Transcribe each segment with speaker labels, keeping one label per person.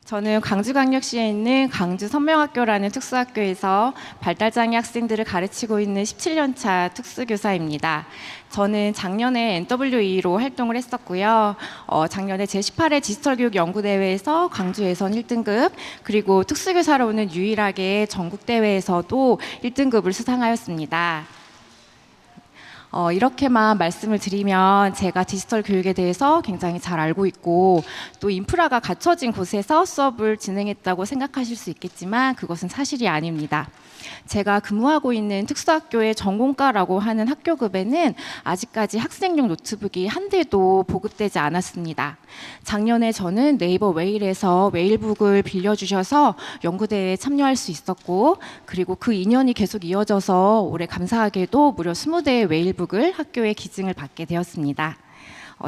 Speaker 1: 저는 광주광역시에 있는 광주선명학교라는 특수학교에서 발달장애 학생들을 가르치고 있는 17년차 특수교사입니다. 저는 작년에 NWE로 활동을 했었고요. 작년에 제18회 디지털교육연구대회에서 광주 예선 1등급, 그리고 특수교사로는 유일하게 전국대회에서도 1등급을 수상하였습니다. 이렇게만 말씀을 드리면 제가 디지털 교육에 대해서 굉장히 잘 알고 있고 또 인프라가 갖춰진 곳에서 수업을 진행했다고 생각하실 수 있겠지만 그것은 사실이 아닙니다. 제가 근무하고 있는 특수학교의 전공과라고 하는 학교급에는 아직까지 학생용 노트북이 한 대도 보급되지 않았습니다. 작년에 저는 네이버 웨일에서 웨일북을 빌려주셔서 연구대회에 참여할 수 있었고, 그리고 그 인연이 계속 이어져서 올해 감사하게도 무려 20대의 웨일북을 학교에 기증을 받게 되었습니다.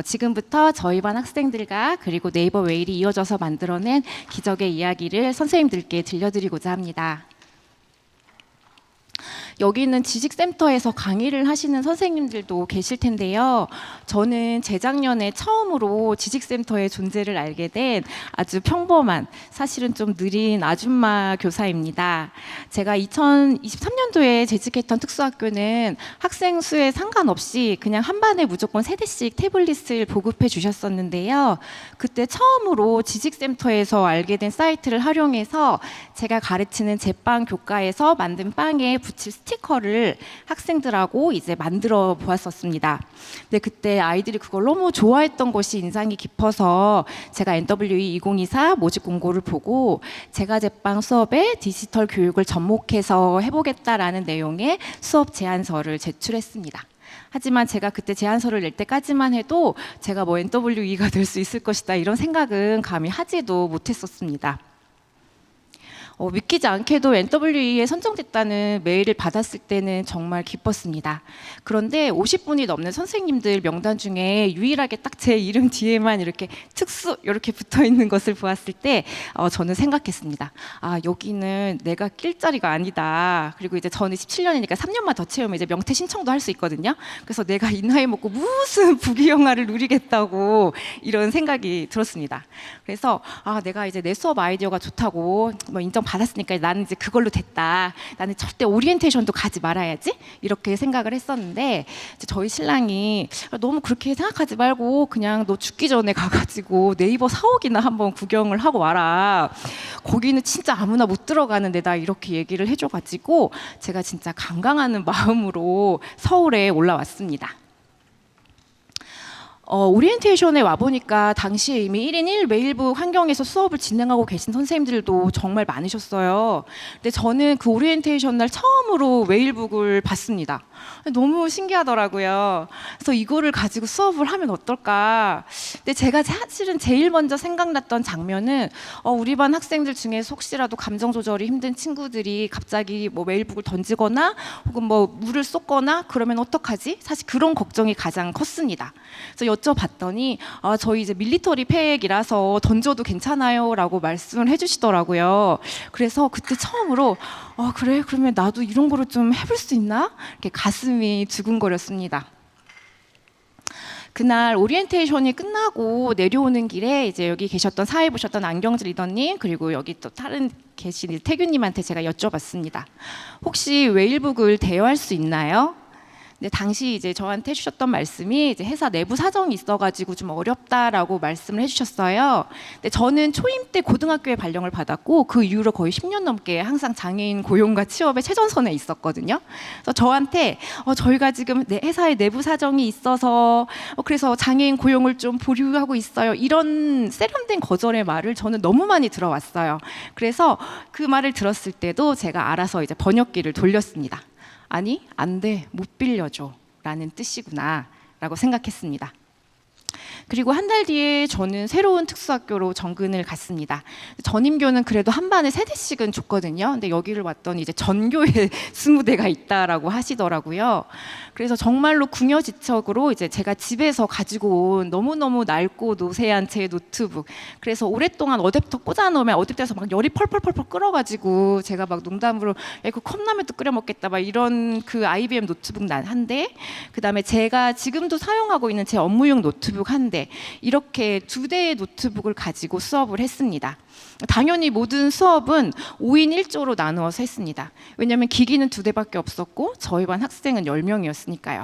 Speaker 1: 지금부터 저희 반 학생들과 그리고 네이버 웨일이 이어져서 만들어낸 기적의 이야기를 선생님들께 들려드리고자 합니다. 여기 있는 지식센터에서 강의를 하시는 선생님들도 계실 텐데요. 저는 재작년에 처음으로 지식센터의 존재를 알게 된 아주 평범한, 사실은 좀 느린 아줌마 교사입니다. 제가 2023년도에 재직했던 특수학교는 학생 수에 상관없이 그냥 한 반에 무조건 3대씩 태블릿을 보급해 주셨었는데요. 그때 처음으로 지식센터에서 알게 된 사이트를 활용해서 제가 가르치는 제빵 교과에서 만든 빵에 붙일 스티커를 학생들하고 이제 만들어 보았었습니다. 근데 그때 아이들이 그걸 너무 좋아했던 것이 인상이 깊어서 제가 NWE 2024 모집 공고를 보고 제가 제빵 수업에 디지털 교육을 접목해서 해보겠다라는 내용의 수업 제안서를 제출했습니다. 하지만 제가 그때 제안서를 낼 때까지만 해도 제가 뭐 NWE가 될 수 있을 것이다 이런 생각은 감히 하지도 못했었습니다. 믿기지 않게도 NWE에 선정됐다는 메일을 받았을 때는 정말 기뻤습니다. 그런데 50분이 넘는 선생님들 명단 중에 유일하게 딱 제 이름 뒤에만 이렇게 특수 이렇게 붙어 있는 것을 보았을 때 저는 생각했습니다. 아, 여기는 내가 낄 자리가 아니다. 그리고 이제 저는 17년이니까 3년만 더 채우면 이제 명퇴 신청도 할 수 있거든요. 그래서 내가 이 나이 먹고 무슨 부귀영화를 누리겠다고 이런 생각이 들었습니다. 그래서 내가 이제 내 수업 아이디어가 좋다고 뭐 인정 받았으니까 나는 이제 그걸로 됐다. 나는 절대 오리엔테이션도 가지 말아야지. 이렇게 생각을 했었는데 저희 신랑이 너무 그렇게 생각하지 말고 그냥 너 죽기 전에 가가지고 네이버 사옥이나 한번 구경을 하고 와라. 거기는 진짜 아무나 못 들어가는 데다 이렇게 얘기를 해줘가지고 제가 진짜 강강하는 마음으로 서울에 올라왔습니다. 오리엔테이션에 와보니까 당시에 이미 1인 1웨일북 환경에서 수업을 진행하고 계신 선생님들도 정말 많으셨어요. 근데 저는 그 오리엔테이션 날 처음으로 웨일북을 봤습니다. 너무 신기하더라고요. 그래서 이거를 가지고 수업을 하면 어떨까. 근데 제가 사실은 제일 먼저 생각났던 장면은 우리 반 학생들 중에서 혹시라도 감정 조절이 힘든 친구들이 갑자기 뭐 웨일북을 던지거나 혹은 뭐 물을 쏟거나 그러면 어떡하지? 사실 그런 걱정이 가장 컸습니다. 그래서 여쭤봤더니 저희 이제 밀리터리 팩이라서 던져도 괜찮아요 라고 말씀을 해주시더라고요. 그래서 그때 처음으로 그래? 그러면 나도 이런 거를 좀 해볼 수 있나? 이렇게 가슴이 두근거렸습니다. 그날 오리엔테이션이 끝나고 내려오는 길에 이제 여기 계셨던 사회 보셨던 안경주 리더님 그리고 여기 또 다른 계신 태균님한테 제가 여쭤봤습니다. 혹시 웨일북을 대여할 수 있나요? 근데 당시 이제 저한테 해주셨던 말씀이 이제 회사 내부 사정이 있어가지고 좀 어렵다라고 말씀을 해주셨어요. 근데 저는 초임 때 고등학교에 발령을 받았고 그 이후로 거의 10년 넘게 항상 장애인 고용과 취업의 최전선에 있었거든요. 그래서 저한테 저희가 지금 회사의 내부 사정이 있어서 그래서 장애인 고용을 좀 보류하고 있어요. 이런 세련된 거절의 말을 저는 너무 많이 들어왔어요. 그래서 그 말을 들었을 때도 제가 알아서 이제 번역기를 돌렸습니다. 아니, 안 돼, 못 빌려줘 라는 뜻이구나 라고 생각했습니다. 그리고 한 달 뒤에 저는 새로운 특수학교로 정근을 갔습니다. 전임교는 그래도 한 반에 3대씩은 줬거든요. 근데 여기를 왔더니 이제 전교에 20대가 있다라고 하시더라고요. 그래서 정말로 궁여지책으로 이제 제가 집에서 가지고 온 너무너무 낡고 노쇠한 제 노트북. 그래서 오랫동안 어댑터 꽂아놓으면 어댑터에서 막 열이 펄펄펄펄 끓어가지고 제가 막 농담으로 이거 컵라면도 끓여 먹겠다 막 이런 그 IBM 노트북 한 대. 그다음에 제가 지금도 사용하고 있는 제 업무용 노트북 한 대. 1대 이렇게 2대의 노트북을 가지고 수업을 했습니다. 당연히 모든 수업은 5인 1조로 나누어서 했습니다. 왜냐하면 기기는 2대밖에 없었고 저희 반 학생은 10명이었으니까요.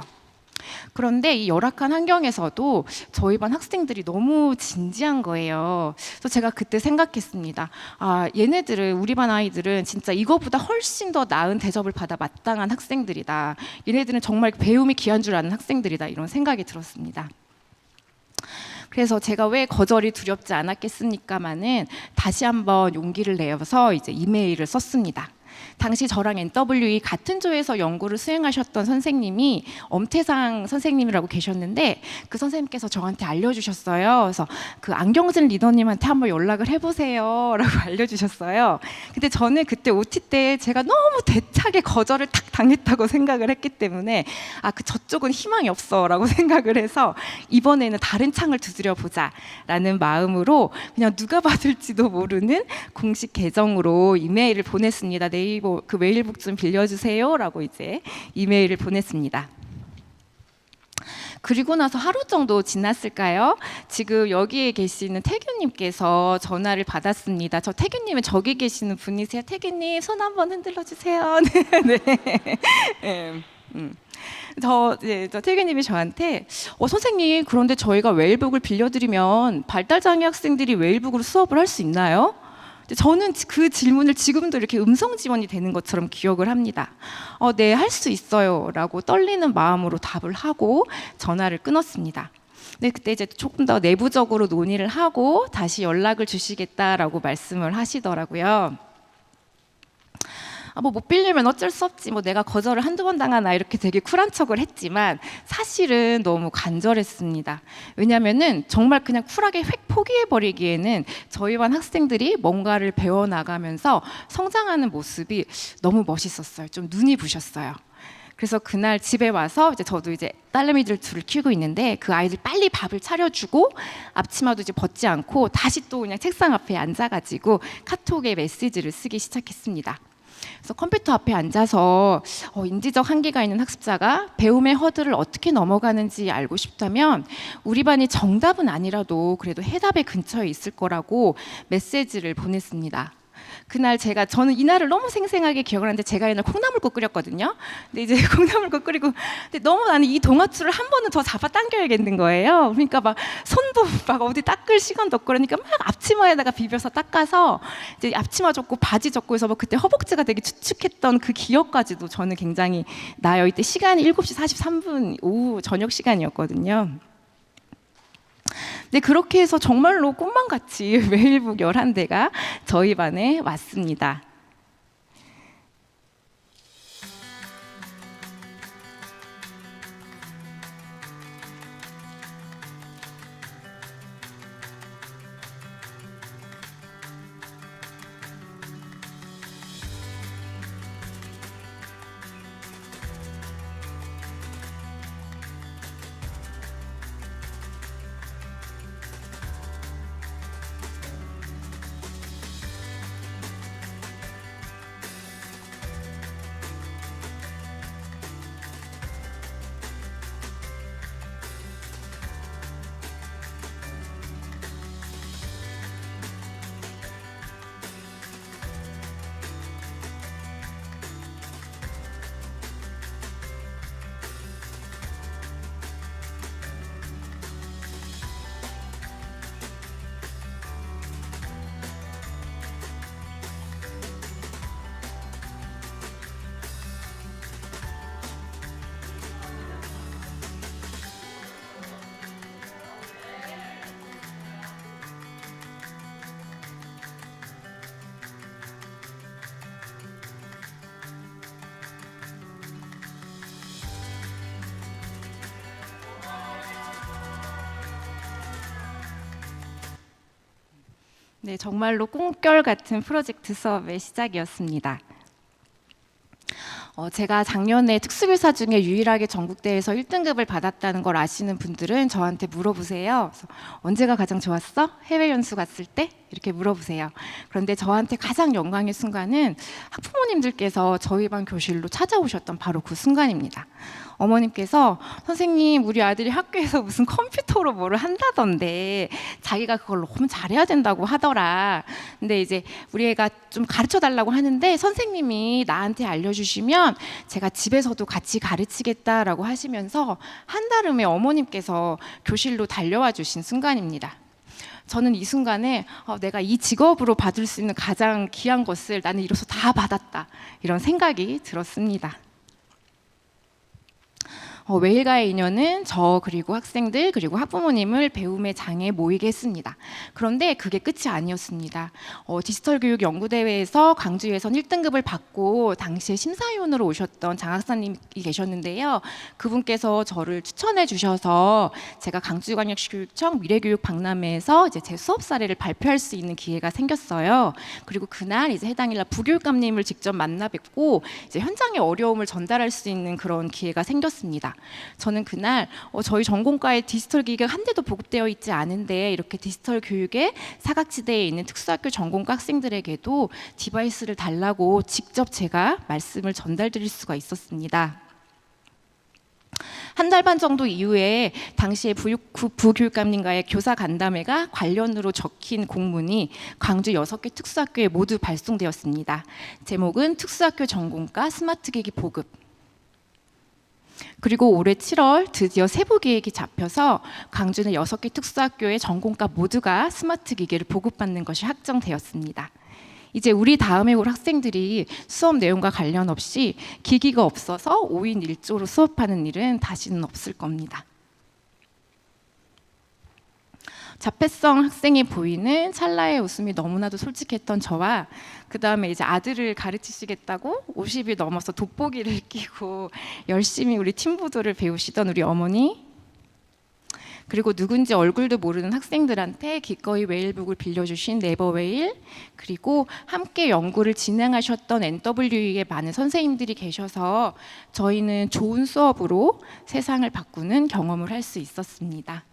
Speaker 1: 그런데 이 열악한 환경에서도 저희 반 학생들이 너무 진지한 거예요. 그래서 제가 그때 생각했습니다. 아, 얘네들은, 우리 반 아이들은 진짜 이거보다 훨씬 더 나은 대접을 받아 마땅한 학생들이다. 얘네들은 정말 배움이 귀한 줄 아는 학생들이다. 이런 생각이 들었습니다. 그래서 제가 왜 거절이 두렵지 않았겠습니까마는 다시 한번 용기를 내어서 이제 이메일을 썼습니다. 당시 저랑 NWE 같은 조에서 연구를 수행하셨던 선생님이 엄태상 선생님이라고 계셨는데 그 선생님께서 저한테 알려주셨어요. 그래서 그 안경진 리더님한테 한번 연락을 해보세요 라고 알려주셨어요. 근데 저는 그때 OT 때 제가 너무 대차게 거절을 탁 당했다고 생각을 했기 때문에 저쪽은 희망이 없어 라고 생각을 해서 이번에는 다른 창을 두드려 보자 라는 마음으로 그냥 누가 받을지도 모르는 공식 계정으로 이메일을 보냈습니다. 네이버 그 메일북 좀 빌려주세요 라고 이제 이메일을 보냈습니다. 그리고 나서 하루 정도 지났을까요? 지금 여기에 계시는 태규님께서 전화를 받았습니다. 저 태규님은 저기 계시는 분이세요. 태규님 손 한번 흔들어 주세요. 네. 저 태규님이 저한테 선생님, 그런데 저희가 웨일북을 빌려드리면 발달장애 학생들이 웨일북으로 수업을 할 수 있나요? 저는 그 질문을 지금도 이렇게 음성 지원이 되는 것처럼 기억을 합니다. 네, 할 수 있어요 라고 떨리는 마음으로 답을 하고 전화를 끊었습니다. 근데 그때 이제 조금 더 내부적으로 논의를 하고 다시 연락을 주시겠다라고 말씀을 하시더라고요. 못 빌리면 어쩔 수 없지, 내가 거절을 한두 번 당하나, 이렇게 되게 쿨한 척을 했지만 사실은 너무 간절했습니다. 왜냐면은 정말 그냥 쿨하게 획 포기해버리기에는 저희 반 학생들이 뭔가를 배워나가면서 성장하는 모습이 너무 멋있었어요. 좀 눈이 부셨어요. 그래서 그날 집에 와서 저도 딸내미들 둘을 키우고 있는데 그 아이들 빨리 밥을 차려주고 앞치마도 벗지 않고 다시 또 그냥 책상 앞에 앉아가지고 카톡에 메시지를 쓰기 시작했습니다. 그래서 컴퓨터 앞에 앉아서 인지적 한계가 있는 학습자가 배움의 허들을 어떻게 넘어가는지 알고 싶다면 우리 반이 정답은 아니라도 그래도 해답의 근처에 있을 거라고 메시지를 보냈습니다. 그날 저는 이날을 너무 생생하게 기억을 하는데 제가 이날 콩나물국 끓였거든요. 근데 이제 콩나물국 끓이고 근데 너무 나는 이 동아줄을 한 번은 더 잡아 당겨야겠는 거예요. 그러니까 막 손도 막 어디 닦을 시간도 없고 그러니까 막 앞치마에다가 비벼서 닦아서 이제 앞치마 젖고 바지 젖고 해서 그때 허벅지가 되게 축축했던 그 기억까지도 저는 굉장히 나요. 이때 시간이 7시 43분 오후 저녁 시간이었거든요. 네, 그렇게 해서 정말로 꿈만같이 웨일북 11대가 저희 반에 왔습니다. 네, 정말로 꿈결 같은 프로젝트 수업의 시작이었습니다. 제가 작년에 특수교사 중에 유일하게 전국대회에서 1등급을 받았다는 걸 아시는 분들은 저한테 물어보세요. 그래서 언제가 가장 좋았어? 해외 연수 갔을 때? 이렇게 물어보세요. 그런데 저한테 가장 영광의 순간은 학부모님들께서 저희 반 교실로 찾아오셨던 바로 그 순간입니다. 어머님께서 선생님 우리 아들이 학교에서 무슨 컴퓨터로 뭐를 한다던데 자기가 그걸 너무 잘해야 된다고 하더라. 근데 이제 우리 애가 좀 가르쳐 달라고 하는데 선생님이 나한테 알려주시면 제가 집에서도 같이 가르치겠다라고 하시면서 한달음에 어머님께서 교실로 달려와 주신 순간입니다. 저는 이 순간에 내가 이 직업으로 받을 수 있는 가장 귀한 것을 나는 이로써 다 받았다, 이런 생각이 들었습니다. 웨일과의 인연은 저 그리고 학생들 그리고 학부모님을 배움의 장에 모이게 했습니다. 그런데 그게 끝이 아니었습니다. 디지털 교육 연구대회에서 강주 예선 1등급을 받고 당시에 심사위원으로 오셨던 장학사님이 계셨는데요. 그분께서 저를 추천해 주셔서 제가 강주광역시교육청 미래교육 박람회에서 이제 제 수업 사례를 발표할 수 있는 기회가 생겼어요. 그리고 그날 이제 해당일날 부교육감님을 직접 만나 뵙고 이제 현장의 어려움을 전달할 수 있는 그런 기회가 생겼습니다. 저는 그날 저희 전공과에 디지털 기기가 한 대도 보급되어 있지 않은데 이렇게 디지털 교육에 사각지대에 있는 특수학교 전공과 학생들에게도 디바이스를 달라고 직접 제가 말씀을 전달드릴 수가 있었습니다. 한 달 반 정도 이후에 당시에 부교육감님과의 교사 간담회가 관련으로 적힌 공문이 광주 6개 특수학교에 모두 발송되었습니다. 제목은 특수학교 전공과 스마트기기 보급. 그리고 올해 7월 드디어 세부 계획이 잡혀서 광주는 6개 특수학교의 전공과 모두가 스마트 기기를 보급받는 것이 확정되었습니다. 이제 우리 다음에 올 학생들이 수업 내용과 관련 없이 기기가 없어서 5인 1조로 수업하는 일은 다시는 없을 겁니다. 자폐성 학생이 보이는 찰나의 웃음이 너무나도 솔직했던 저와 그 다음에 이제 아들을 가르치시겠다고 50이 넘어서 돋보기를 끼고 열심히 우리 팀보도를 배우시던 우리 어머니, 그리고 누군지 얼굴도 모르는 학생들한테 기꺼이 웨일북을 빌려주신 네버웨일, 그리고 함께 연구를 진행하셨던 NWE의 많은 선생님들이 계셔서 저희는 좋은 수업으로 세상을 바꾸는 경험을 할 수 있었습니다.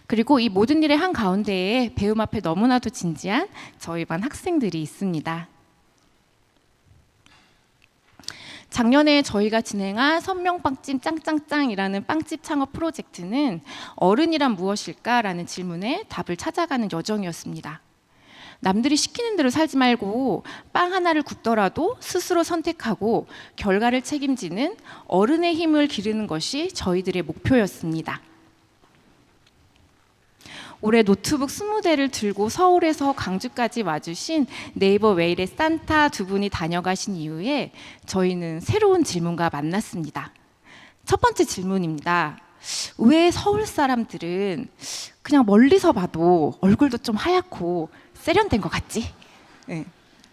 Speaker 1: 그리고 이 모든 일의 한가운데에 배움 앞에 너무나도 진지한 저희 반 학생들이 있습니다. 작년에 저희가 진행한 선명빵집 짱짱짱이라는 빵집 창업 프로젝트는 어른이란 무엇일까라는 질문에 답을 찾아가는 여정이었습니다. 남들이 시키는 대로 살지 말고 빵 하나를 굽더라도 스스로 선택하고 결과를 책임지는 어른의 힘을 기르는 것이 저희들의 목표였습니다. 올해 노트북 20대를 들고 서울에서 광주까지 와주신 네이버 웨일의 산타 두 분이 다녀가신 이후에 저희는 새로운 질문과 만났습니다. 첫 번째 질문입니다. 왜 서울 사람들은 그냥 멀리서 봐도 얼굴도 좀 하얗고 세련된 것 같지? 네.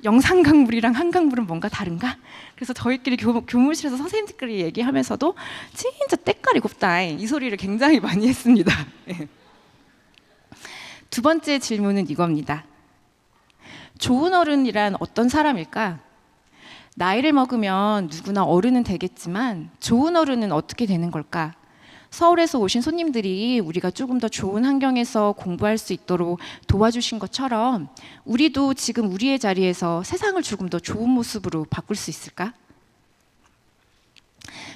Speaker 1: 영산강물이랑 한강물은 뭔가 다른가? 그래서 저희끼리 교무실에서 선생님들끼리 얘기하면서도 진짜 때깔이 곱다, 이 소리를 굉장히 많이 했습니다. 네. 두 번째 질문은 이겁니다. 좋은 어른이란 어떤 사람일까? 나이를 먹으면 누구나 어른은 되겠지만 좋은 어른은 어떻게 되는 걸까? 서울에서 오신 손님들이 우리가 조금 더 좋은 환경에서 공부할 수 있도록 도와주신 것처럼 우리도 지금 우리의 자리에서 세상을 조금 더 좋은 모습으로 바꿀 수 있을까?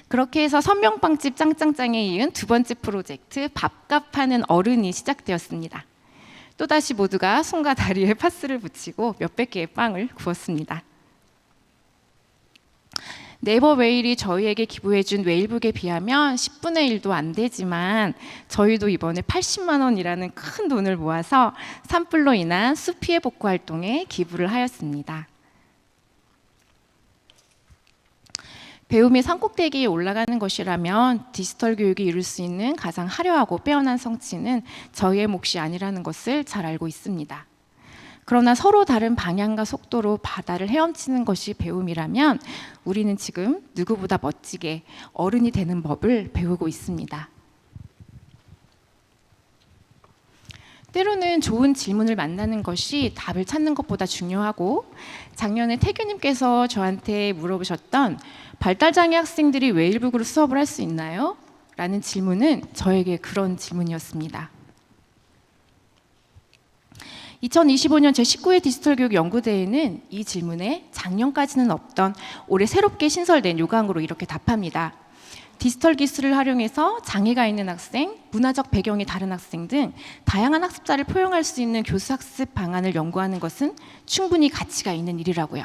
Speaker 1: 그렇게 해서 선명빵집 짱짱짱에 이은 두 번째 프로젝트 밥값하는 어른이 시작되었습니다. 또다시 모두가 손과 다리에 파스를 붙이고 몇백 개의 빵을 구웠습니다. 네이버 웨일이 저희에게 기부해준 웨일북에 비하면 10분의 1도 안 되지만 저희도 이번에 80만 원이라는 큰 돈을 모아서 산불로 인한 수피해 복구 활동에 기부를 하였습니다. 배움이 산꼭대기에 올라가는 것이라면 디지털 교육이 이룰 수 있는 가장 화려하고 빼어난 성취는 저희의 몫이 아니라는 것을 잘 알고 있습니다. 그러나 서로 다른 방향과 속도로 바다를 헤엄치는 것이 배움이라면 우리는 지금 누구보다 멋지게 어른이 되는 법을 배우고 있습니다. 때로는 좋은 질문을 만나는 것이 답을 찾는 것보다 중요하고, 작년에 태규님께서 저한테 물어보셨던 발달장애 학생들이 웨일북으로 수업을 할 수 있나요? 라는 질문은 저에게 그런 질문이었습니다. 2025년 제19회 디지털 교육 연구대회는 이 질문에 작년까지는 없던 올해 새롭게 신설된 요강으로 이렇게 답합니다. 디지털 기술을 활용해서 장애가 있는 학생, 문화적 배경이 다른 학생 등 다양한 학습자를 포용할 수 있는 교수 학습 방안을 연구하는 것은 충분히 가치가 있는 일이라고요.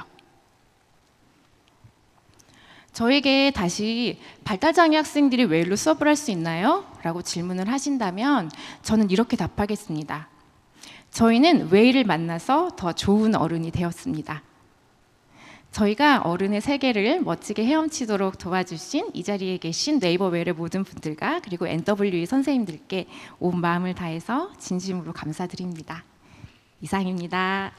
Speaker 1: 저에게 다시 발달장애 학생들이 왜 일로 수업을 할 수 있나요? 라고 질문을 하신다면 저는 이렇게 답하겠습니다. 저희는 웨이를 만나서 더 좋은 어른이 되었습니다. 저희가 어른의 세계를 멋지게 헤엄치도록 도와주신 이 자리에 계신 네이버 웨이의 모든 분들과 그리고 NWE 선생님들께 온 마음을 다해서 진심으로 감사드립니다. 이상입니다.